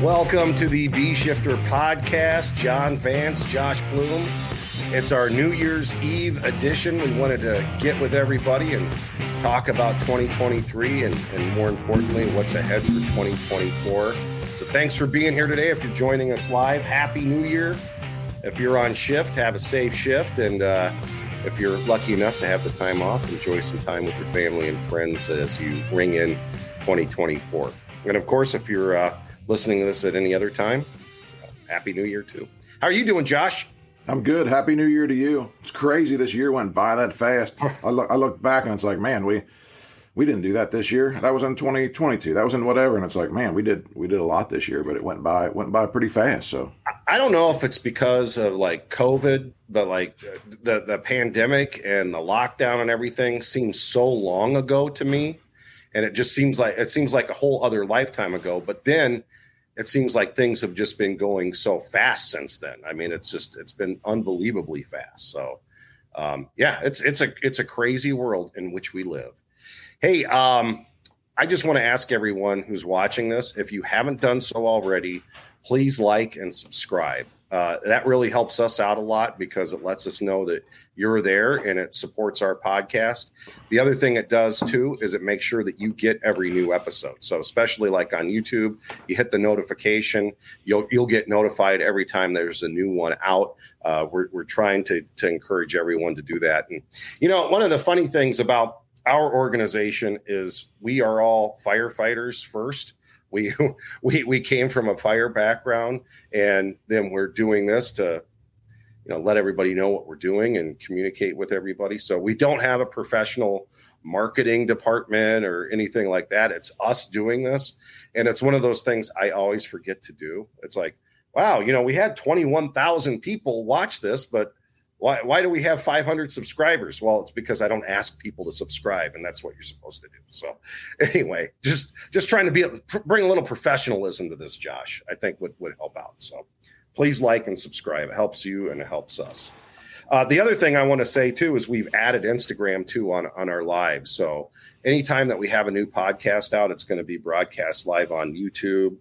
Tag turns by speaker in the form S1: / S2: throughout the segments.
S1: Welcome to the Bee Shifter podcast. John Vance, Josh Bloom. It's our New Year's Eve edition. We wanted to get with everybody and talk about 2023 and more importantly, what's ahead for 2024. So thanks for being here today. If you're joining us live, Happy New Year. If you're on shift, have a safe shift. And if you're lucky enough to have the time off, enjoy some time with your family and friends as you ring in 2024. And of course, if you're listening to this at any other time, Happy New Year too. How are you doing, Josh?
S2: I'm good. Happy New Year to you. It's crazy this year went by that fast. I look back and it's like, man, we didn't do that this year. That was in 2022. That was in whatever. And it's like, man, we did a lot this year, but it went by pretty fast. So
S1: I don't know if it's because of like COVID, but like the pandemic and the lockdown and everything seems so long ago to me. And it seems like a whole other lifetime ago. But then it seems like things have just been going so fast since then. I mean, it's been unbelievably fast. So, it's a crazy world in which we live. Hey, I just want to ask everyone who's watching this, if you haven't done so already, please like and subscribe. That really helps us out a lot because it lets us know that you're there and it supports our podcast. The other thing it does too is it makes sure that you get every new episode. So especially like on YouTube, you hit the notification, you'll get notified every time there's a new one out. We're trying to encourage everyone to do that. And you know, one of the funny things about our organization is we are all firefighters first. We came from a fire background, and then we're doing this to, let everybody know what we're doing and communicate with everybody. So we don't have a professional marketing department or anything like that. It's us doing this. And it's one of those things I always forget to do. It's like, wow, we had 21,000 people watch this, but why do we have 500 subscribers? Well, it's because I don't ask people to subscribe, and that's what you're supposed to do. So anyway, just trying to bring a little professionalism to this, Josh, I think would help out. So please like and subscribe. It helps you and it helps us. The other thing I want to say too is we've added Instagram too on our lives. So anytime that we have a new podcast out, it's going to be broadcast live on YouTube,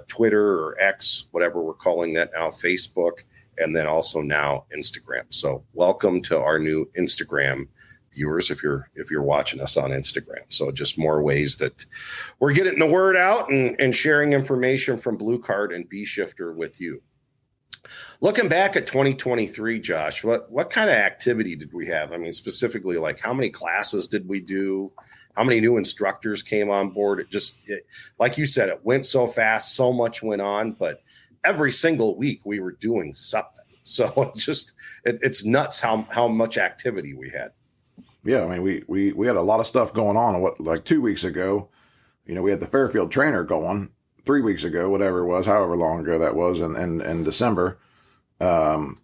S1: Twitter or X, whatever we're calling that now, Facebook, and then also now Instagram. So welcome to our new Instagram viewers if you're watching us on Instagram. So just more ways that we're getting the word out and sharing information from Blue Card and Bee Shifter with you. Looking back at 2023, Josh, what kind of activity did we have? I mean, specifically, like how many classes did we do? How many new instructors came on board? Like you said, it went so fast, so much went on, but every single week we were doing something. So it's nuts how much activity we had.
S2: Yeah, I mean, we had a lot of stuff going on. Like 2 weeks ago, we had the Fairfield Trainer going. 3 weeks ago, whatever it was, however long ago that was, in December. And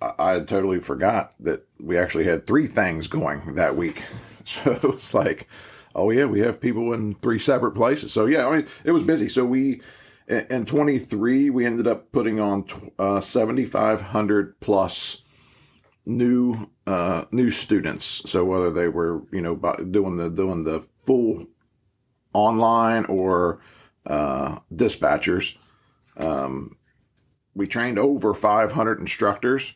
S2: I totally forgot that we actually had 3 things going that week. So it's like, oh yeah, we have people in 3 separate places. So yeah, I mean, it was busy. So in 23, we ended up putting on 7,500 plus new students. So whether they were doing the full online or dispatchers, we trained over 500 instructors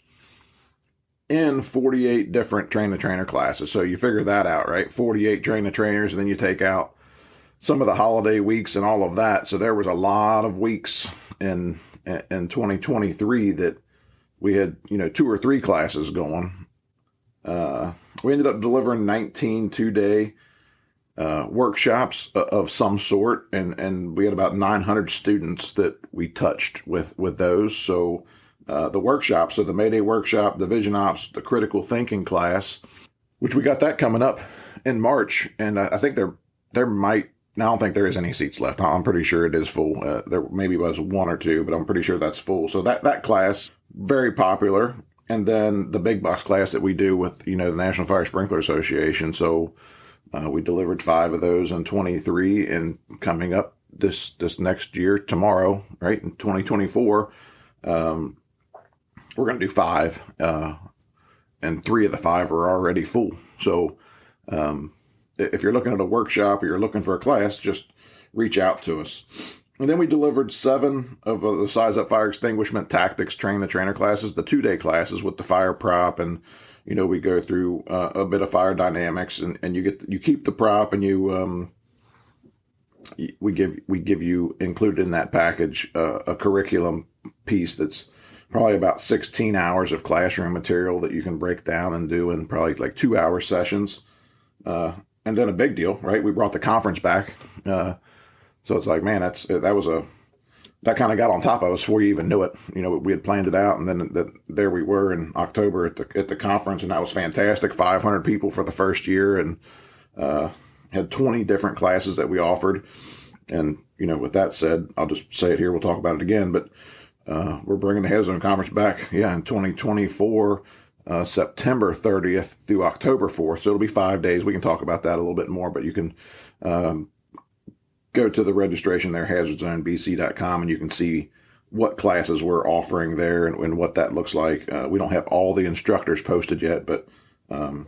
S2: in 48 different train-the-trainer classes. So you figure that out, right? 48 train-the-trainers, and then you take out some of the holiday weeks and all of that. So there was a lot of weeks in 2023 that we had, 2 or 3 classes going. We ended up delivering 19 2-day workshops of some sort. And we had about 900 students that we touched with those. So the workshops, so the Mayday workshop, the Vision Ops, the critical thinking class, which we got that coming up in March. And I think there might, I don't think there is any seats left. I'm pretty sure it is full. There maybe was 1 or 2, but I'm pretty sure that's full. So that class, very popular. And then the big box class that we do with, the National Fire Sprinkler Association. So we delivered 5 of those in 23, and coming up this next year, tomorrow, right, in 2024, we're going to do 5, and 3 of the 5 are already full. So if you're looking at a workshop or you're looking for a class, just reach out to us. And then we delivered 7 of the Size Up Fire Extinguishment Tactics Train the Trainer classes, the 2-day classes with the fire prop, and we go through a bit of fire dynamics, and you keep the prop, and we give you included in that package a curriculum piece that's probably about 16 hours of classroom material that you can break down and do in probably like 2-hour sessions. And then a big deal, right? We brought the conference back. So it's like, man, that kind of got on top of us before you even knew it. We had planned it out, and then there we were in October at the conference, and that was fantastic. 500 people for the first year, and had 20 different classes that we offered. And with that said, I'll just say it here. We'll talk about it again, but we're bringing the Head Zone Conference back, in 2024, September 30th through October 4th. So it'll be 5 days. We can talk about that a little bit more, but you can go to the registration there, hazardzonebc.com, and you can see what classes we're offering there and what that looks like. We don't have all the instructors posted yet, but the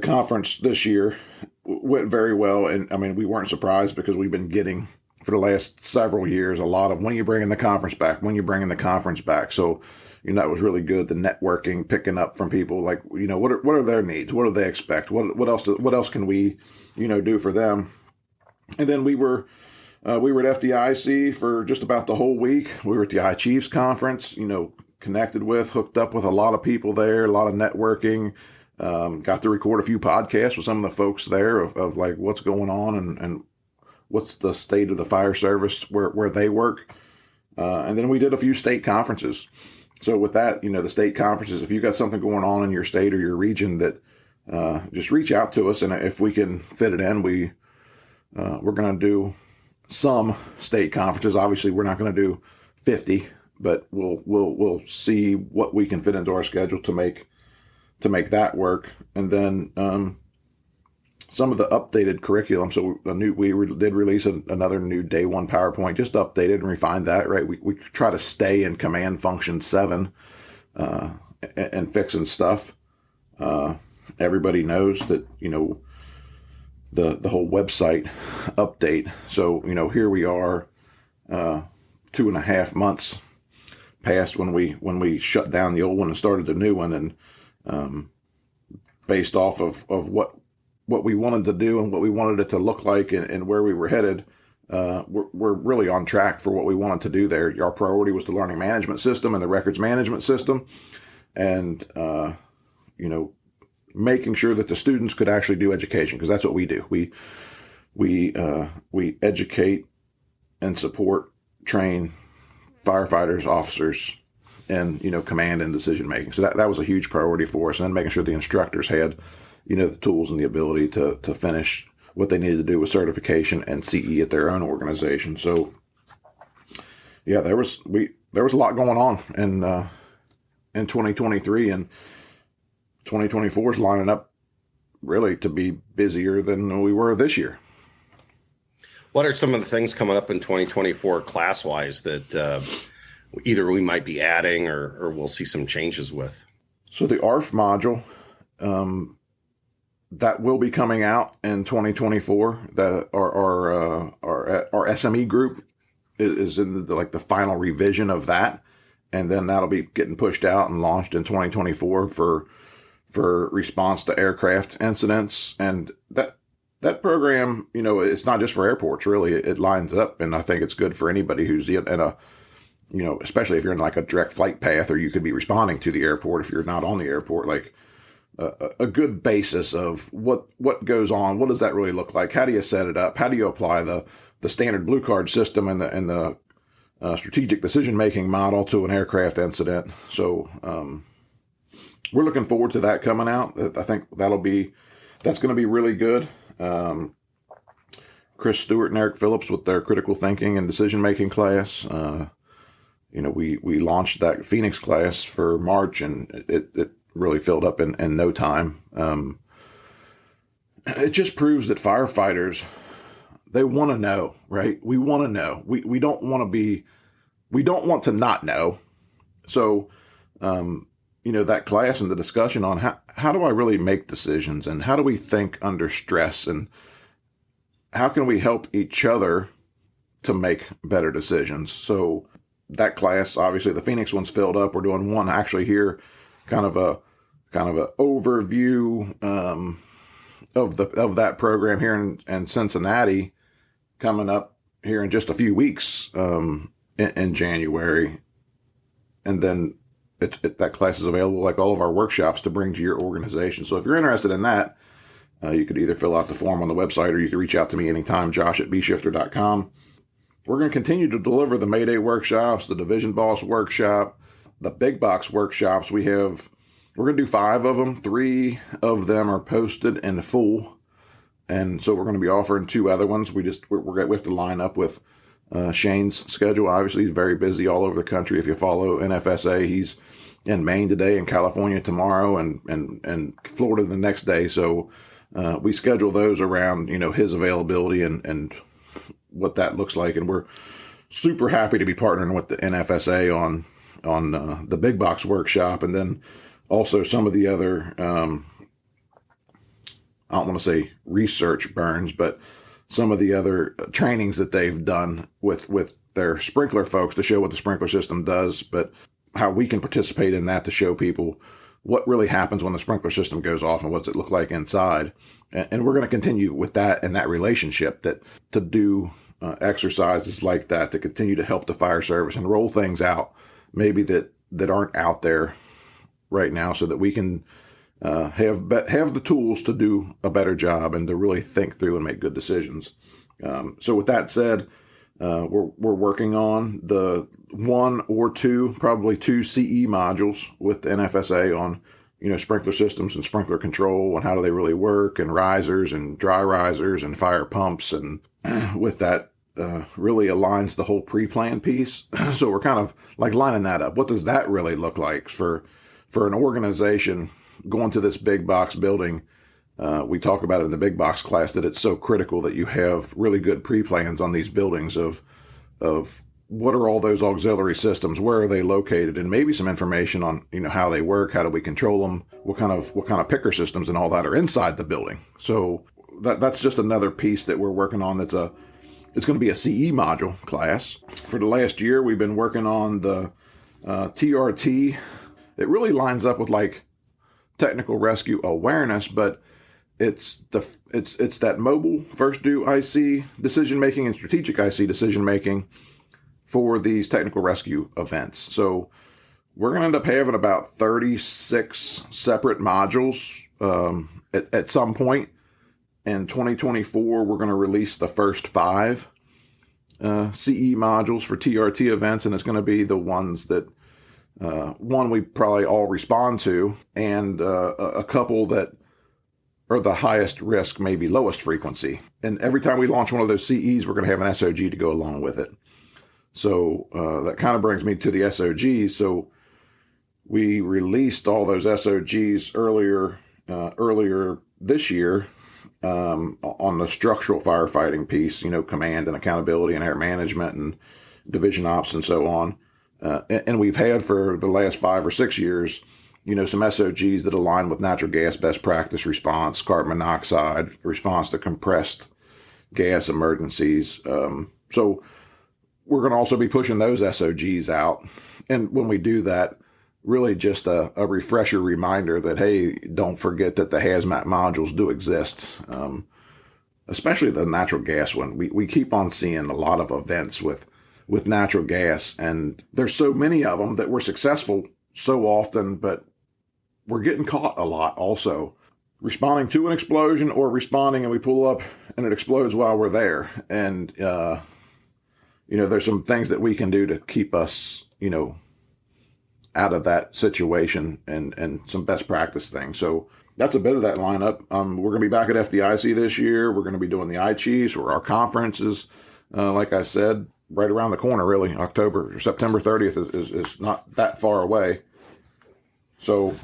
S2: conference this year went very well. And I mean, we weren't surprised because we've been getting for the last several years a lot of when you bringing the conference back. So that was really good. The networking, picking up from people, like, what are their needs? What do they expect? What else can we, do for them? And then we were at FDIC for just about the whole week. We were at the iChiefs conference, hooked up with a lot of people there, a lot of networking. Got to record a few podcasts with some of the folks there of like what's going on and what's the state of the fire service where they work. And then we did a few state conferences. So with that, the state conferences, if you got something going on in your state or your region, that just reach out to us, and if we can fit it in, we're going to do some state conferences. Obviously, we're not going to do 50, but we'll see what we can fit into our schedule to make that work. And then some of the updated curriculum. So we did release another new day 1 PowerPoint, just updated and refined that, right? We try to stay in command function 7 and fixing stuff. Everybody knows that, the whole website update. So, here we are 2.5 months past when we shut down the old one and started the new one. And based off of what we wanted to do and what we wanted it to look like and where we were headed, we're really on track for what we wanted to do there. Our priority was the learning management system and the records management system, and making sure that the students could actually do education, because that's what we do. We educate and support, train firefighters, officers, and command and decision making. So that was a huge priority for us, and then making sure the instructors had the tools and the ability to finish what they needed to do with certification and CE at their own organization. So, there was a lot going on in 2023, and 2024 is lining up really to be busier than we were this year.
S1: What are some of the things coming up in 2024 class-wise that either we might be adding or we'll see some changes with?
S2: So the ARF module, that will be coming out in 2024. That our SME group is in the final revision of that, and then that'll be getting pushed out and launched in 2024 for response to aircraft incidents. And that program, it's not just for airports. Really, it lines up, and I think it's good for anybody who's in a especially if you're in like a direct flight path, or you could be responding to the airport if you're not on the airport, like. A good basis of what goes on. What does that really look like? How do you set it up? How do you apply the standard blue card system and the strategic decision making model to an aircraft incident? So we're looking forward to that coming out. I think that's going to be really good. Chris Stewart and Eric Phillips with their critical thinking and decision making class. We launched that Phoenix class for March, and it really filled up in no time. It just proves that firefighters, they want to know, right? We want to know. We don't want to not know. So, that class and the discussion on how do I really make decisions, and how do we think under stress, and how can we help each other to make better decisions. So that class, obviously the Phoenix one's filled up. We're doing one actually here, kind of a overview of that program here in Cincinnati, coming up here in just a few weeks in January. And then that class is available like all of our workshops to bring to your organization. So if you're interested in that, you could either fill out the form on the website or you can reach out to me anytime, josh@bshifter.com. We're going to continue to deliver the Mayday workshops, the Division Boss workshop, the Big Box workshops. We're going to do 5 of them. 3 of them are posted in full. And so we're going to be offering 2 other ones. We have to line up with Shane's schedule. Obviously, he's very busy all over the country. If you follow NFSA, he's in Maine today and California tomorrow and Florida the next day. So we schedule those around, his availability and what that looks like. And we're super happy to be partnering with the NFSA on the Big Box workshop. And then also some of the other, I don't want to say research burns, but some of the other trainings that they've done with their sprinkler folks to show what the sprinkler system does, but how we can participate in that to show people what really happens when the sprinkler system goes off and what's it look like inside. And we're going to continue with that and that relationship, that to do exercises like that to continue to help the fire service and roll things out maybe that aren't out there right now, so that we can have the tools to do a better job and to really think through and make good decisions. So with that said, we're working on the 1 or 2, probably 2 CE modules with the NFSA on, sprinkler systems and sprinkler control and how do they really work, and risers and dry risers and fire pumps. And with that, really aligns the whole pre-plan piece. So we're kind of like lining that up. What does that really look like for an organization going to this big box building? We talk about it in the Big Box class that it's so critical that you have really good pre-plans on these buildings of what are all those auxiliary systems, where are they located, and maybe some information on how they work, how do we control them, what kind of picker systems and all that are inside the building. So that's just another piece that we're working on. It's going to be a CE module class. For the last year, we've been working on the TRT. It really lines up with like technical rescue awareness, but it's that mobile first due IC decision making and strategic IC decision making for these technical rescue events. So we're going to end up having about 36 separate modules at some point in 2024. We're going to release the first 5 CE modules for TRT events, and it's going to be the ones that one we probably all respond to, and a couple that are the highest risk, maybe lowest frequency. And every time we launch one of those CEs, we're going to have an SOG to go along with it. So that kind of brings me to the SOGs. So we released all those SOGs earlier this year on the structural firefighting piece, command and accountability and air management and division ops and so on. And we've had for the last 5 or 6 years, some SOGs that align with natural gas best practice response, carbon monoxide response to compressed gas emergencies. So we're going to also be pushing those SOGs out. And when we do that, really just a refresher reminder that, hey, don't forget that the hazmat modules do exist, especially the natural gas one. We keep on seeing a lot of events with natural gas, and there's so many of them that we're successful so often, but we're getting caught a lot also. Responding to an explosion or responding and we pull up and it explodes while we're there. And, there's some things that we can do to keep us, out of that situation and some best practice things. So that's a bit of that lineup. We're going to be back at FDIC this year. We're going to be doing the iChiefs, or our conferences, like I said, right around the corner, really. September 30th is not that far away. So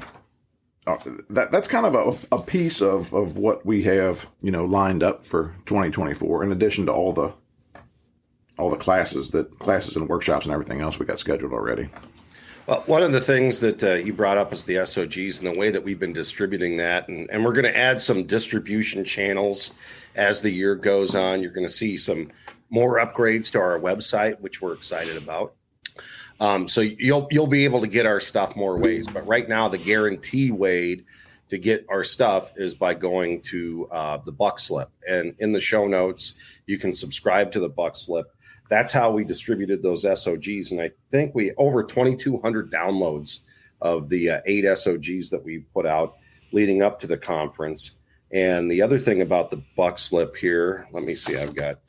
S2: that's kind of a piece of what we have, lined up for 2024, in addition to all the classes and workshops and everything else we got scheduled already.
S1: Well, one of the things that you brought up is the SOGs and the way that we've been distributing that. And we're going to add some distribution channels as the year goes on. You're going to see some more upgrades to our website, which we're excited about. So you'll be able to get our stuff more ways. But right now, the guarantee, Wade, to get our stuff is by going to the Buck Slip. And in the show notes, you can subscribe to the Buck Slip. That's how we distributed those SOGs. And I think we over 2,200 downloads of the 8 SOGs that we put out leading up to the conference. And the other thing about the Buck Slip here, let me see, I've got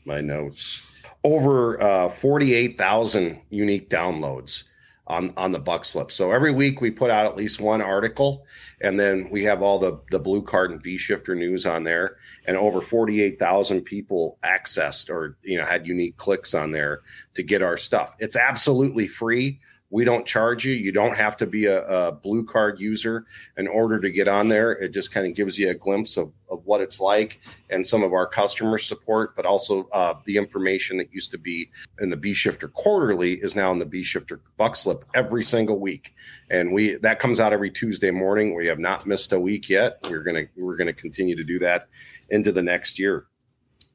S1: my notes. Over 48,000 unique downloads on the Buck Slip. So every week we put out at least one article, and then we have all the Blue Card and B-Shifter news on there, and over 48,000 people accessed or had unique clicks on there to get our stuff. It's absolutely free. We don't charge you. You don't have to be a Blue Card user in order to get on there. It just kind of gives you a glimpse of what it's like and some of our customer support, but also the information that used to be in the B-Shifter Quarterly is now in the B-Shifter Buck Slip every single week. And that comes out every Tuesday morning. We have not missed a week yet. We're gonna continue to do that into the next year.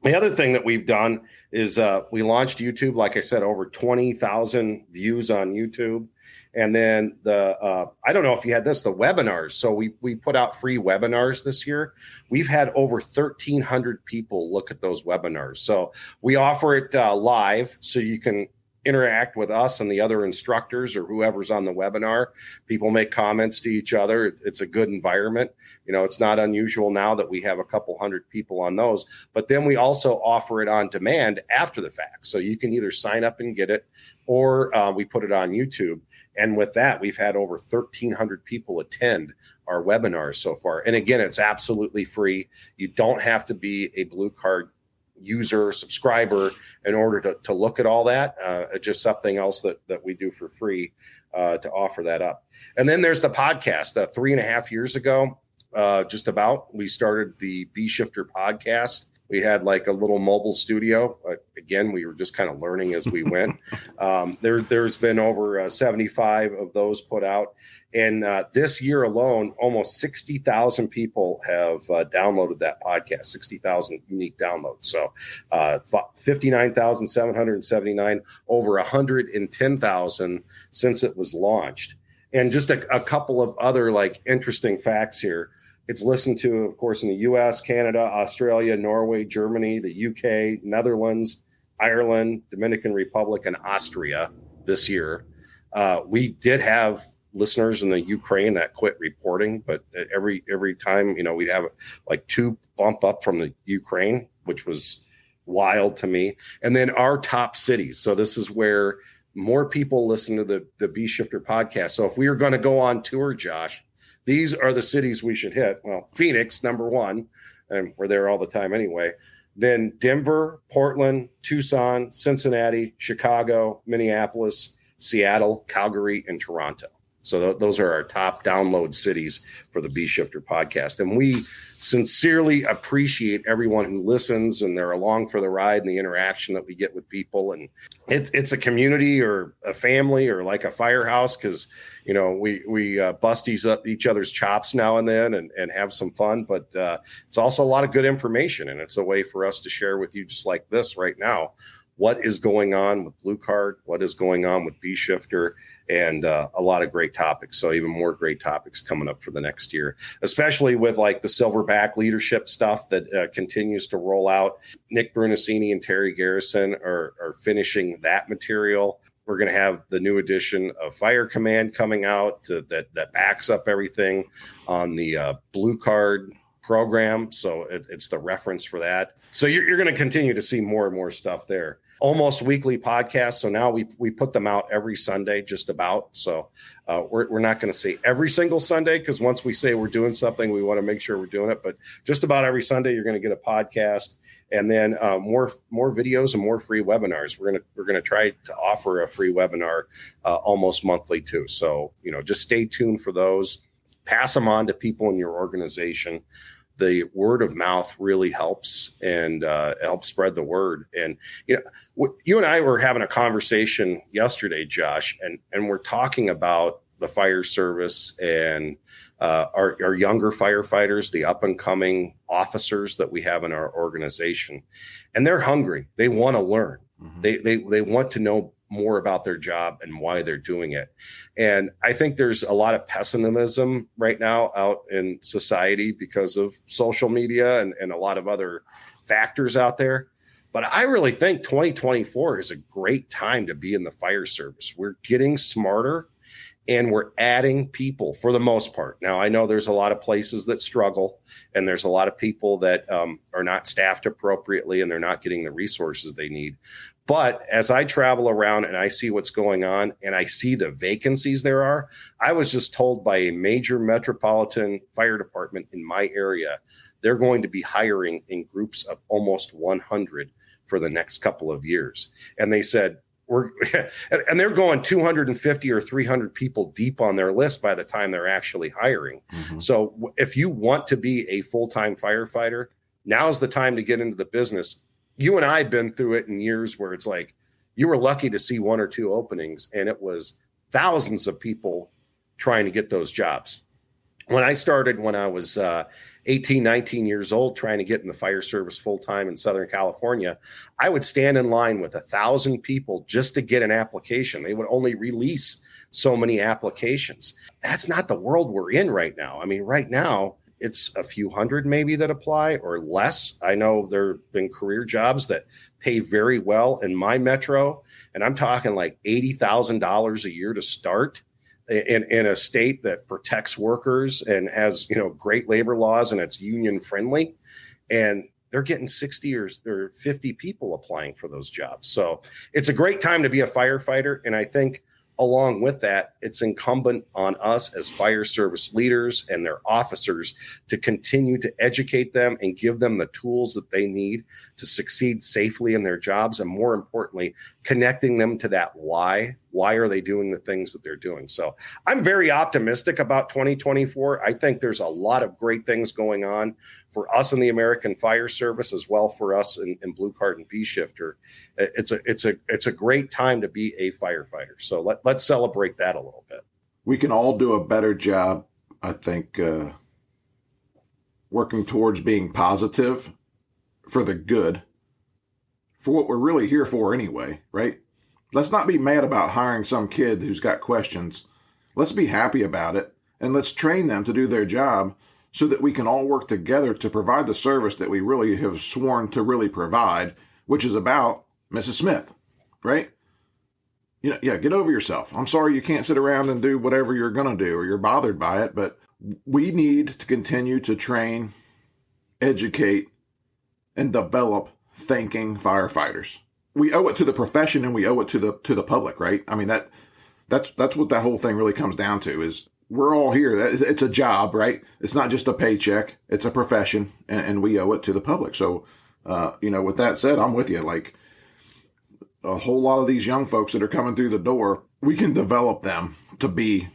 S1: The other thing that we've done is we launched YouTube, like I said, over 20,000 views on YouTube. And then I don't know if you had this, the webinars. So we put out free webinars this year. We've had over 1,300 people look at those webinars. So we offer it live so you can interact with us and the other instructors or whoever's on the webinar. People make comments to each other. It's a good environment. It's not unusual now that we have a couple hundred people on those, but then we also offer it on demand after the fact. So you can either sign up and get it, or we put it on YouTube. And with that, we've had over 1,300 people attend our webinars so far. And again, it's absolutely free. You don't have to be a Blue Card user subscriber in order to look at all that. It's just something else that we do for free to offer that up. And then there's the podcast. 3.5 years ago, just about, we started the B-Shifter podcast. We had like a little mobile studio. Again, we were just kind of learning as we went. There's been over 75 of those put out. And this year alone, almost 60,000 people have downloaded that podcast, 60,000 unique downloads. So 59,779, over 110,000 since it was launched. And just a couple of other like interesting facts here. It's listened to, of course, in the U.S., Canada, Australia, Norway, Germany, the U.K., Netherlands, Ireland, Dominican Republic, and Austria this year. We did have listeners in the Ukraine that quit reporting, but every time, we'd have like 2 bump up from the Ukraine, which was wild to me. And then our top cities. So this is where more people listen to the B-Shifter podcast. So if we are going to go on tour, Josh, these are the cities we should hit. Well, Phoenix, number 1, and we're there all the time anyway. Then Denver, Portland, Tucson, Cincinnati, Chicago, Minneapolis, Seattle, Calgary, and Toronto. So those are our top download cities for the B-Shifter podcast. And we sincerely appreciate everyone who listens and they're along for the ride and the interaction that we get with people. And it's a community or a family or like a firehouse because, we bust each other's chops now and then and have some fun. But it's also a lot of good information. And it's a way for us to share with you, just like this right now, what is going on with Blue Card, what is going on with B-Shifter, and a lot of great topics. So even more great topics coming up for the next year, especially with like the Silverback leadership stuff that continues to roll out. Nick Brunacini and Terry Garrison are finishing that material. We're going to have the new edition of Fire Command coming out that backs up everything on the Blue Card program. So it's the reference for that. So you're going to continue to see more and more stuff there. Almost weekly podcasts. So now we put them out every Sunday, just about. So we're not going to say every single Sunday because once we say we're doing something, we want to make sure we're doing it. But just about every Sunday, you're going to get a podcast, and then more videos and more free webinars. We're going to try to offer a free webinar almost monthly too. So just stay tuned for those. Pass them on to people in your organization. The word of mouth really helps and helps spread the word. And, you and I were having a conversation yesterday, Josh, and we're talking about the fire service and our younger firefighters, the up and coming officers that we have in our organization, and they're hungry. They want to learn. They want to know more about their job and why they're doing it. And I think there's a lot of pessimism right now out in society because of social media and a lot of other factors out there. But I really think 2024 is a great time to be in the fire service. We're getting smarter and we're adding people for the most part. Now, I know there's a lot of places that struggle and there's a lot of people that are not staffed appropriately and they're not getting the resources they need. But as I travel around and I see what's going on and I see the vacancies there are, I was just told by a major metropolitan fire department in my area, they're going to be hiring in groups of almost 100 for the next couple of years. And they said, and they're going 250 or 300 people deep on their list by the time they're actually hiring. So if you want to be a full-time firefighter, now's the time to get into the business. You and I have been through it in years where it's like you were lucky to see 1 or 2 openings and it was thousands of people trying to get those jobs. When I started when I was 18, 19 years old, trying to get in the fire service full time in Southern California, I would stand in line with 1,000 people just to get an application. They would only release so many applications. That's not the world we're in right now. I mean, right now, it's a few hundred maybe that apply or less. I know there have been career jobs that pay very well in my metro, and I'm talking like $80,000 a year to start in a state that protects workers and has, great labor laws and it's union friendly. And they're getting 60 or 50 people applying for those jobs. So it's a great time to be a firefighter. And I think along with that, it's incumbent on us as fire service leaders and their officers to continue to educate them and give them the tools that they need to succeed safely in their jobs. And more importantly, connecting them to that why. Why are they doing the things that they're doing? So I'm very optimistic about 2024. I think there's a lot of great things going on for us in the American Fire Service, as well for us in Blue Card and B Shifter. It's a great time to be a firefighter. So let's celebrate that a little bit.
S2: We can all do a better job, I think, working towards being positive for the good, for what we're really here for anyway, right? Let's not be mad about hiring some kid who's got questions. Let's be happy about it, and let's train them to do their job so that we can all work together to provide the service that we really have sworn to really provide, which is about Mrs. Smith, right? Get over yourself. I'm sorry you can't sit around and do whatever you're going to do or you're bothered by it, but we need to continue to train, educate, and develop thinking firefighters. We owe it to the profession and we owe it to the public, right? I mean, that's what that whole thing really comes down to is we're all here. It's a job, right? It's not just a paycheck. It's a profession and we owe it to the public. So, with that said, I'm with you. Like a whole lot of these young folks that are coming through the door, we can develop them to be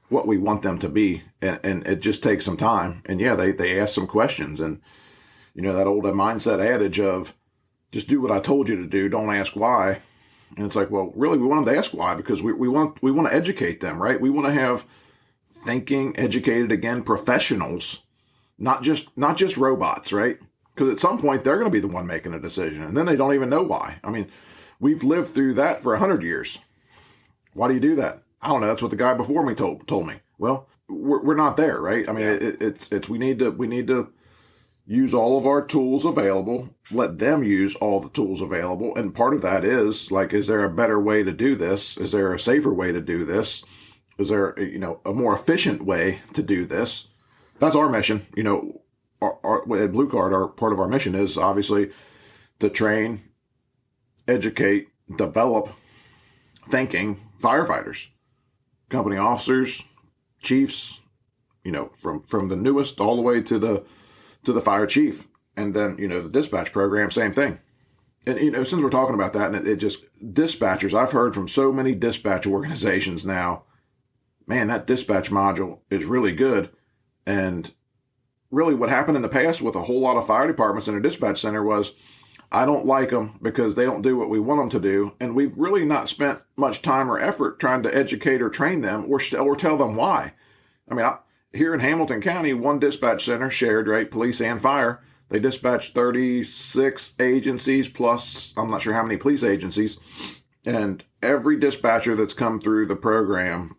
S2: what we want them to be. And it just takes some time. And yeah, they ask some questions and, that old mindset adage of, just do what I told you to do. Don't ask why. And it's like, well, really, we want them to ask why because we want to educate them, right? We want to have thinking, educated, again, professionals, not just robots, right? Because at some point they're going to be the one making a decision, and then they don't even know why. I mean, we've lived through that for 100 years. Why do you do that? I don't know. That's what the guy before me told me. Well, we're not there, right? I mean, it's we need to use all of our tools available, let them use all the tools available. And part of that is like, is there a better way to do this? Is there a safer way to do this? Is there, a more efficient way to do this? That's our mission. At Blue Card, part of our mission is obviously to train, educate, develop thinking firefighters, company officers, chiefs, from the newest all the way to the fire chief. And then, the dispatch program, same thing. And, since we're talking about that, and it just, dispatchers, I've heard from so many dispatch organizations now, man, that dispatch module is really good. And really what happened in the past with a whole lot of fire departments in a dispatch center was I don't like them because they don't do what we want them to do. And we've really not spent much time or effort trying to educate or train them or tell them why. I mean, here in Hamilton County, one dispatch center shared, right, police and fire. They dispatched 36 agencies plus I'm not sure how many police agencies. And every dispatcher that's come through the program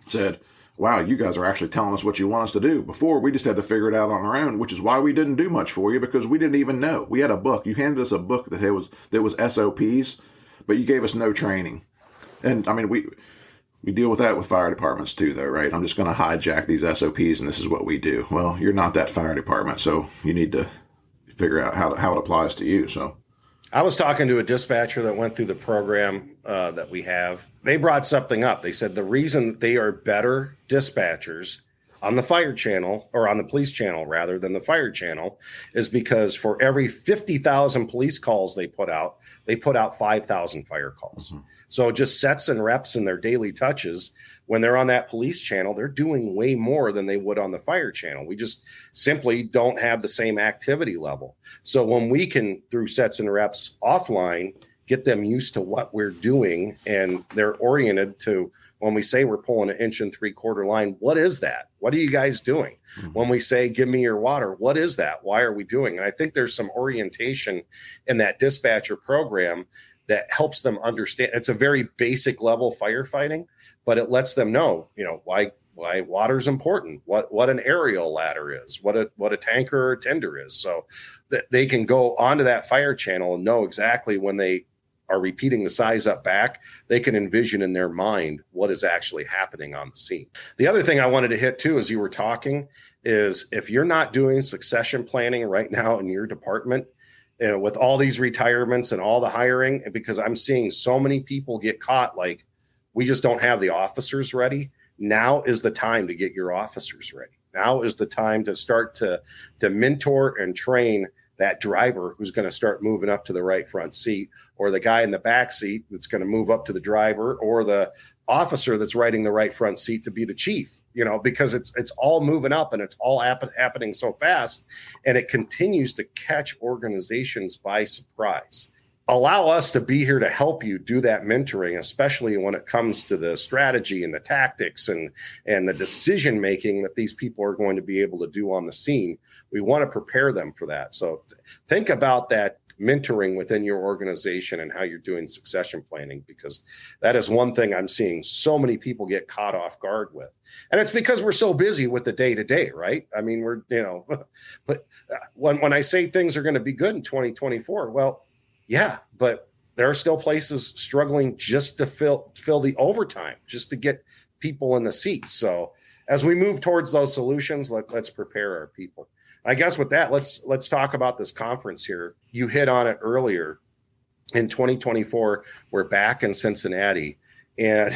S2: said, wow, you guys are actually telling us what you want us to do. Before, we just had to figure it out on our own, which is why we didn't do much for you, because we didn't even know. We had a book. You handed us a book that was SOPs, but you gave us no training. And I mean, we deal with that with fire departments too, though, right? I'm just going to hijack these SOPs and this is what we do. Well, you're not that fire department, so you need to figure out how it applies to you. So
S1: I was talking to a dispatcher that went through the program that we have. They brought something up. They said the reason that they are better dispatchers on the fire channel, or on the police channel rather than the fire channel, is because for every 50,000 police calls they put out 5,000 fire calls. Mm-hmm. So just sets and reps in their daily touches. When they're on that police channel, they're doing way more than they would on the fire channel. We just simply don't have the same activity level. So when we can, through sets and reps offline, get them used to what we're doing, and they're oriented to, when we say we're pulling an 1 3/4 line, what is that? What are you guys doing? Mm-hmm. When we say, give me your water, what is that? Why are we doing? And I think there's some orientation in that dispatcher program that helps them understand. It's a very basic level firefighting, but it lets them know, why water's important, what an aerial ladder is, what a tanker or a tender is, so that they can go onto that fire channel and know exactly when they are repeating the size up back, they can envision in their mind what is actually happening on the scene. The other thing I wanted to hit too, as you were talking, is if you're not doing succession planning right now in your department, with all these retirements and all the hiring, because I'm seeing so many people get caught, like, we just don't have the officers ready. Now is the time to get your officers ready. Now is the time to start to mentor and train that driver who's going to start moving up to the right front seat, or the guy in the back seat that's going to move up to the driver, or the officer that's riding the right front seat to be the chief, because it's all moving up and it's all happening so fast, and it continues to catch organizations by surprise. Allow us to be here to help you do that mentoring, especially when it comes to the strategy and the tactics and the decision making that these people are going to be able to do on the scene. We want to prepare them for that. So think about that mentoring within your organization and how you're doing succession planning, because that is one thing I'm seeing so many people get caught off guard with. And it's because we're so busy with the day-to-day, right? I mean, but when I say things are going to be good in 2024, well, yeah, but there are still places struggling just to fill the overtime, just to get people in the seats. So as we move towards those solutions, let's prepare our people. I guess with that, let's talk about this conference here. You hit on it earlier. In 2024, we're back in Cincinnati. And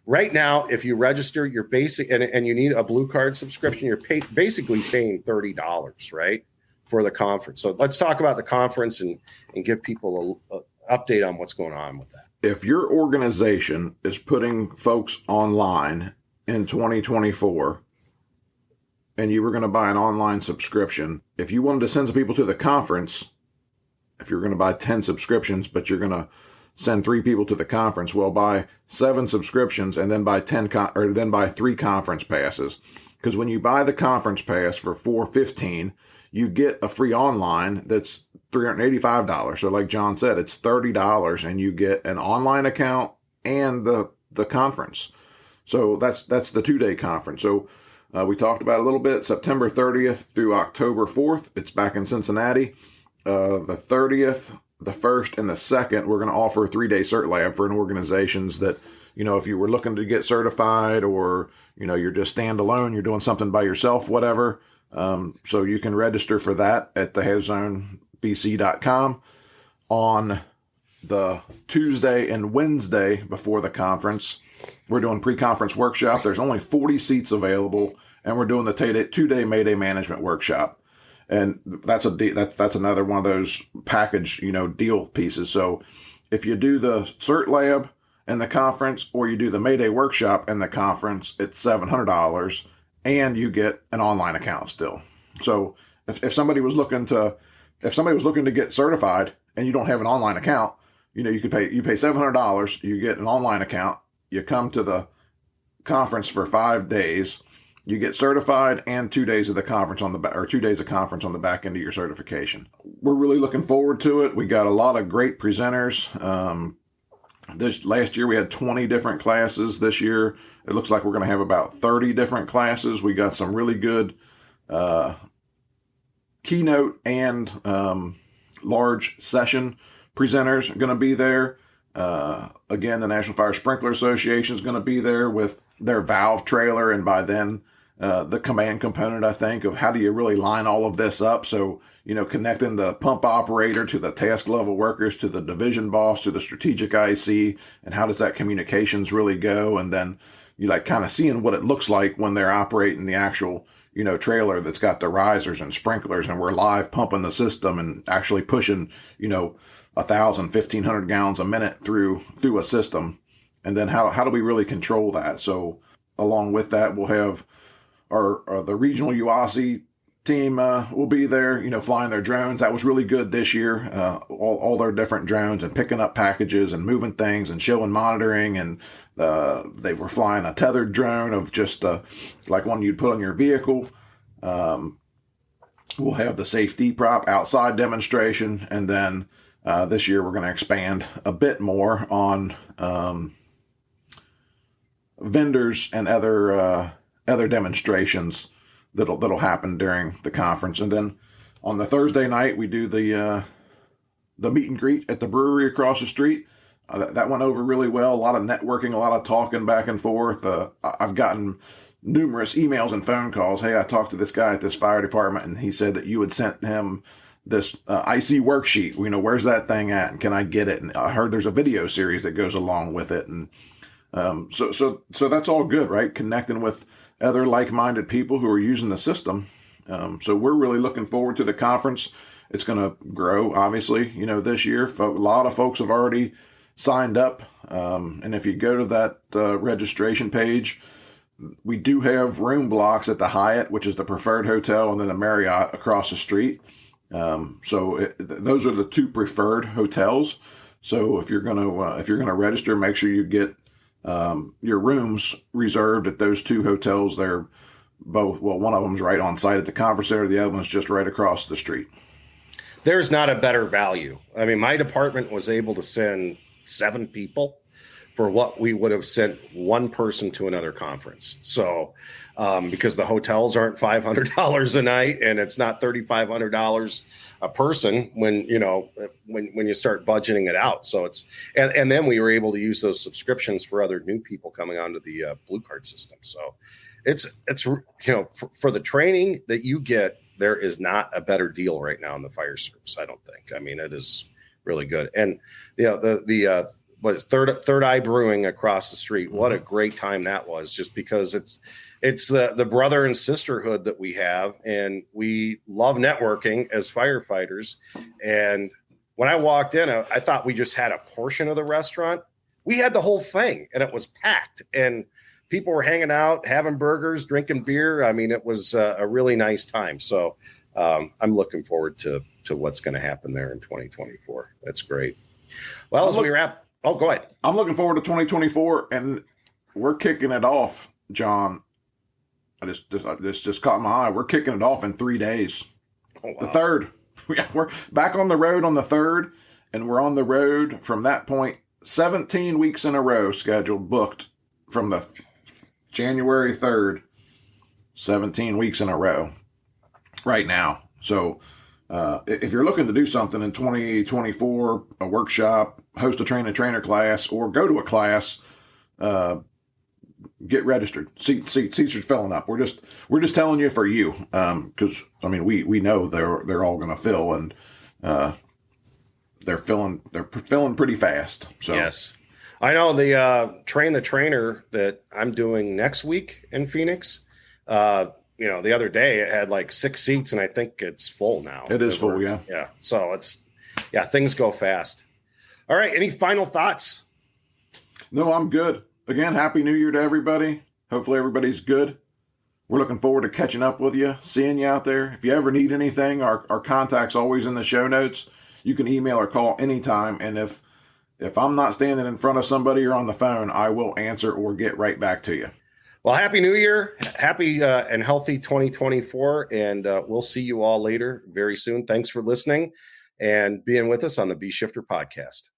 S1: right now, if you register your basic and you need a Blue Card subscription, you're basically paying $30, right, for the conference. So let's talk about the conference and give people a update on what's going on with that.
S2: If your organization is putting folks online in 2024 and you were going to buy an online subscription, if you wanted to send some people to the conference, if you're going to buy 10 subscriptions, but you're going to send 3 people to the conference, well, buy 7 subscriptions and then buy 3 conference passes. Because when you buy the conference pass for $415, you get a free online that's $385. So like John said, it's $30 and you get an online account and the conference. So that's the 2-day conference. So we talked about it a little bit, September 30th through October 4th. It's back in Cincinnati. The 30th, the 1st, and the 2nd, we're going to offer a 3-day cert lab for organizations that, if you were looking to get certified, or, you're just standalone, you're doing something by yourself, whatever. So you can register for that at thehazonebc.com. On the Tuesday and Wednesday before the conference, we're doing pre-conference workshop. There's only 40 seats available, and we're doing the 2-day Mayday management workshop. And that's another one of those package, deal pieces. So if you do the cert lab and the conference, or you do the Mayday workshop and the conference, it's $700, and you get an online account still. So if somebody was looking to if somebody was looking to get certified and you don't have an online account, you pay $700, you get an online account, you come to the conference for 5 days, you get certified and 2 days of the conference on the back, or 2 days of conference on the back end of your certification. We're really looking forward to it. We got a lot of great presenters. This last year we had 20 different classes. This year it looks like we're going to have about 30 different classes. We got some really good keynote and large session presenters going to be there. Again, the National Fire Sprinkler Association is going to be there with their valve trailer, and by then the command component, I think, of how do you really line all of this up. So, connecting the pump operator to the task level workers, to the division boss, to the strategic IC, and how does that communications really go? And then you kind of seeing what it looks like when they're operating the actual, trailer that's got the risers and sprinklers, and we're live pumping the system and actually pushing, 1,000, 1,500 gallons a minute through a system. And then how do we really control that? So along with that, we'll have the regional UASI team will be there, flying their drones. That was really good this year. All their different drones and picking up packages and moving things and showing monitoring. And they were flying a tethered drone of just like one you'd put on your vehicle. We'll have the safety prop outside demonstration. And then this year we're going to expand a bit more on vendors and other demonstrations that'll happen during the conference. And then on the Thursday night, we do the meet and greet at the brewery across the street. That went over really well. A lot of networking, a lot of talking back and forth. I've gotten numerous emails and phone calls. Hey, I talked to this guy at this fire department, and he said that you had sent him this IC worksheet. Where's that thing at, and can I get it? And I heard there's a video series that goes along with it. And so that's all good, right? Connecting with other like-minded people who are using the system. So we're really looking forward to the conference. It's going to grow, obviously, this year. A lot of folks have already signed up. And if you go to that registration page, we do have room blocks at the Hyatt, which is the preferred hotel, and then the Marriott across the street. Those are the two preferred hotels. So if you're gonna register, make sure you get your rooms reserved at those two hotels. They're both, well, one of them's right on site at the conference center. The other one's just right across the street.
S1: There's not a better value. I mean, my department was able to send 7 people for what we would have sent one person to another conference. So, because the hotels aren't $500 a night and it's not $3,500 a person when you start budgeting it out. So and then we were able to use those subscriptions for other new people coming onto the Blue Card system. So it's for the training that you get, there is not a better deal right now in the fire service, I don't think. I mean, it is really good. And the Third Eye Brewing across the street, what a great time that was, just because it's the brother and sisterhood that we have, and we love networking as firefighters. And when I walked in, I thought we just had a portion of the restaurant. We had the whole thing, and it was packed, and people were hanging out, having burgers, drinking beer. I mean, it was a really nice time. So I'm looking forward to what's going to happen there in 2024. That's great. Well, as we wrap, go ahead.
S2: I'm looking forward to 2024, and we're kicking it off, John. This just caught my eye. We're kicking it off in 3 days. Oh, wow. The 3rd. We're back on the road on the 3rd, and we're on the road from that point 17 weeks in a row scheduled, booked from the January 3rd, 17 weeks in a row right now. So if you're looking to do something in 2024, a workshop, host a trainer class, or go to a class, get registered. Seats are filling up. We're just telling you for you, because we know they're all going to fill, and they're filling pretty fast. So
S1: yes, I know the train the trainer that I'm doing next week in Phoenix. The other day it had like 6 seats, and I think it's full now.
S2: It is full, yeah.
S1: Yeah. So things go fast. All right. Any final thoughts?
S2: No, I'm good. Again, Happy New Year to everybody. Hopefully everybody's good. We're looking forward to catching up with you, seeing you out there. If you ever need anything, our contact's always in the show notes. You can email or call anytime. And if I'm not standing in front of somebody or on the phone, I will answer or get right back to you.
S1: Well, Happy New Year. Happy and healthy 2024. And we'll see you all later very soon. Thanks for listening and being with us on the B Shifter podcast.